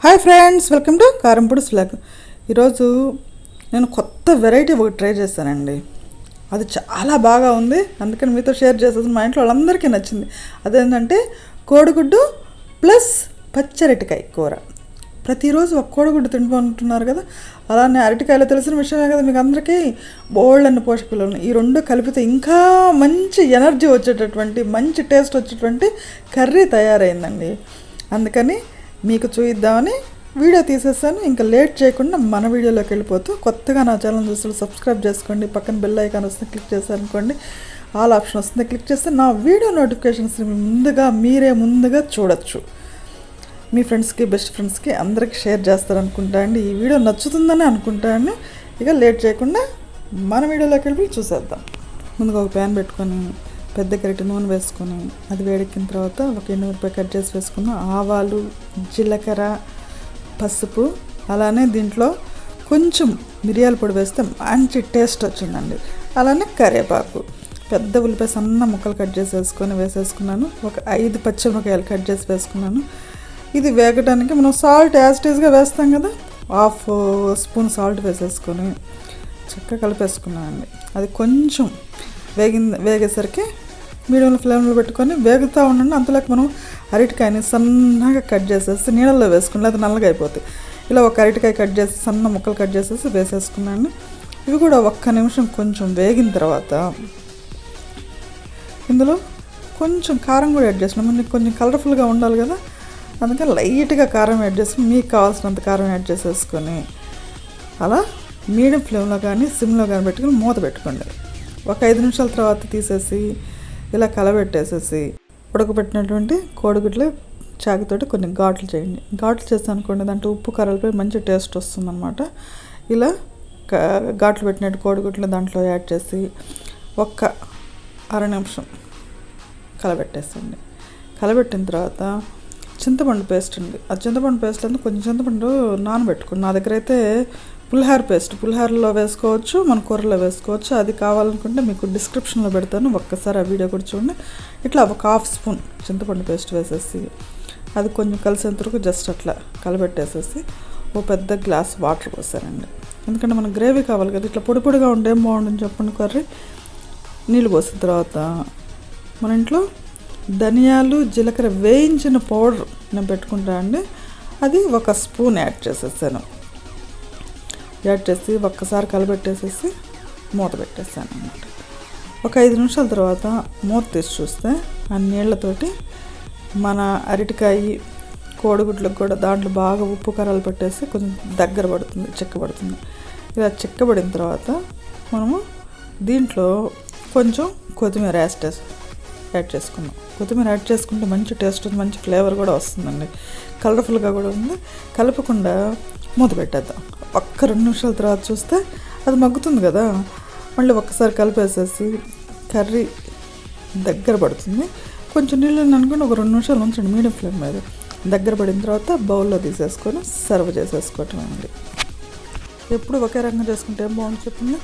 Hi friends, welcome to కారంపుడి'sVlog. ఈరోజు నేను కొత్త వెరైటీ ఒకటి ట్రై చేశానండి. అది చాలా బాగా ఉంది, అందుకని మీతో షేర్ చేసేది. మా ఇంట్లో వాళ్ళందరికీ నచ్చింది. అదేంటంటే కోడిగుడ్డు ప్లస్ పచ్చరటికాయ కూర. ప్రతిరోజు ఒక కోడిగుడ్డు తింటున్నారు కదా, అలానే అరటికాయలో తెలిసిన విషయమే కదా మీకు అందరికీ. బోల్డ్ అన్న పోషకాలు ఉన్నాయి. ఈ రెండు కలిపితే ఇంకా మంచి ఎనర్జీ వచ్చేటటువంటి, మంచి టేస్ట్ వచ్చేటువంటి కర్రీ తయారైందండి. అందుకని మీకు చూద్దామని వీడియో తీసేస్తాను. ఇంకా లేట్ చేయకుండా మన వీడియోలోకి వెళ్ళిపోతూ, కొత్తగా నా ఛానల్ చూస్తే సబ్స్క్రైబ్ చేసుకోండి. పక్కన బెల్ ఐకాన్ వస్తుంది, క్లిక్ చేశారనుకోండి ఆల్ ఆప్షన్ వస్తుంది. క్లిక్ చేస్తే నా వీడియో నోటిఫికేషన్స్ మీరే ముందుగా చూడొచ్చు. మీ ఫ్రెండ్స్కి, బెస్ట్ ఫ్రెండ్స్కి అందరికీ షేర్ చేస్తారనుకుంటా అండి. ఈ వీడియో నచ్చుతుందని అనుకుంటాను. ఇక లేట్ చేయకుండా మన వీడియోలోకి వెళ్ళి చూసేద్దాం. ముందుగా ఒక ప్యాన్ పెట్టుకొని పెద్ద గరిటె నూనె వేసుకొని, అది వేడెక్కిన తర్వాత ఒక ఎండుమిరపకాయ కట్ చేసి వేసుకున్నాం. ఆవాలు, జీలకర్ర, పసుపు, అలానే దీంట్లో కొంచెం మిరియాల పొడి వేస్తే మంచి టేస్ట్ వచ్చిందండి. అలానే కరివేపాకు, పెద్ద ఉల్లిపాయ సన్న ముక్కలు కట్ చేసి వేసేసుకున్నాను. ఒక 5 పచ్చిమిరపకాయలు కట్ చేసి వేసుకున్నాను. ఇది వేగడానికి మనం సాల్ట్ యాస్టీస్గా వేస్తాం కదా, 1/2 స్పూన్ సాల్ట్ వేసేసుకొని చక్కగా కలిపేసుకున్నానండి. అది కొంచెం వేగేసరికి మీడియం ఫ్లేమ్లో పెట్టుకొని వేగుతూ ఉండండి. అంతలోకి మనం అరటికాయని సన్నగా కట్ చేసేసి నీళ్ళల్లో వేసుకుని, అది నల్లగా అయిపోతాయి. ఇలా ఒక అరటికాయ కట్ చేసి సన్న ముక్కలు కట్ చేసేసి వేసేసుకున్నాను. ఇవి కూడా 1 నిమిషం కొంచెం వేగిన తర్వాత ఇందులో కొంచెం కారం కూడా యాడ్ చేసినాం. మనకి కొంచెం కలర్ఫుల్గా ఉండాలి కదా, అందుకని లైట్గా కారం యాడ్ చేసుకుని, మీకు కావాల్సినంత కారం యాడ్ చేసేసుకొని అలా మీడియం ఫ్లేమ్లో కానీ సిమ్లో కానీ పెట్టుకుని మూత పెట్టుకోండి. ఒక 5 నిమిషాల తర్వాత తీసేసి ఇలా కలబెట్టేసేసి ఉడకబెట్టినటువంటి కోడిగుడ్లు చాకుతోటి కొన్ని ఘాట్లు చేయండి. ఘాట్లు చేస్తే అనుకోండి దాంట్లో ఉప్పు కారాలపై మంచి టేస్ట్ వస్తుందన్నమాట. ఇలా ఘాట్లు పెట్టినట్టు కోడిగుడ్లు దాంట్లో యాడ్ చేసి ఒక 1/2 నిమిషం కలబెట్టేసండి. కలబెట్టిన తర్వాత చింతపండు పేస్ట్ అండి. ఆ చింతపండు పేస్ట్ అంతా కొంచెం చింతపండు నానబెట్టుకోండి. నా దగ్గర అయితే పులిహోర పేస్ట్, పులిహోరలో వేసుకోవచ్చు, మన కూరలో వేసుకోవచ్చు. అది కావాలనుకుంటే మీకు డిస్క్రిప్షన్లో పెడతాను, ఒక్కసారి ఆ వీడియో కూడా చూడండి. ఇట్లా ఒక 1/2 స్పూన్ చింతపండు పేస్ట్ వేసేసి అది కొంచెం కలిసేంత వరకు జస్ట్ అట్లా కలబెట్టేసేసి ఓ పెద్ద గ్లాస్ వాటర్ పోసానండి. ఎందుకంటే మనకు గ్రేవీ కావాలి కదా, ఇట్లా పొడి పొడిగా ఉంటే ఏం బాగుంటుంది చెప్పండి కర్రీ. నీళ్ళు పోసిన తర్వాత మన ఇంట్లో ధనియాలు, జీలకర్ర వేయించిన పౌడర్ నేను పెట్టుకుంటా అండి, అది 1 స్పూన్ యాడ్ చేసేసాను. యాడ్ చేసి ఒక్కసారి కలబెట్టేసేసి మూత పెట్టేసాను అన్నమాట. ఒక 5 నిమిషాల తర్వాత మూత తీసి చూస్తే ఆ నీళ్ళతోటి మన అరటికాయ కోడిగుడ్లకు కూడా దాంట్లో బాగా ఉప్పు కారాలు పట్టేసి కొంచెం దగ్గర పడుతుంది, చిక్కబడుతుంది. ఇలా చిక్కబడిన తర్వాత మనము దీంట్లో కొంచెం కొత్తిమీర యాడ్ చేసుకున్నాం. కొత్తిమీర యాడ్ చేసుకుంటే మంచి టేస్ట్ ఉంది, మంచి ఫ్లేవర్ కూడా వస్తుందండి, కలర్ఫుల్గా కూడా ఉంది. కలపకుండా మూత పెట్టేద్దాం. 1-2 నిమిషాల తర్వాత చూస్తే అది మగ్గుతుంది కదా, మళ్ళీ ఒక్కసారి కలిపేసేసి కర్రీ దగ్గర పడుతుంది. కొంచెం నీళ్ళు అనుకుని ఒక 2 నిమిషాలు ఉంచండి మీడియం ఫ్లేమ్ మీద. దగ్గర పడిన తర్వాత బౌల్లో తీసేసుకొని సర్వ్ చేసేసుకోవటం అండి. ఎప్పుడు ఒకే రకంగా చేసుకుంటే ఏం బాగుంటుంది చెప్పండి.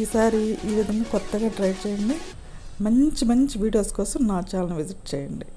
ఈసారి ఈ విధంగా కొత్తగా ట్రై చేయండి. మంచి మంచి వీడియోస్ కోసం నా ఛానల్ విజిట్ చేయండి.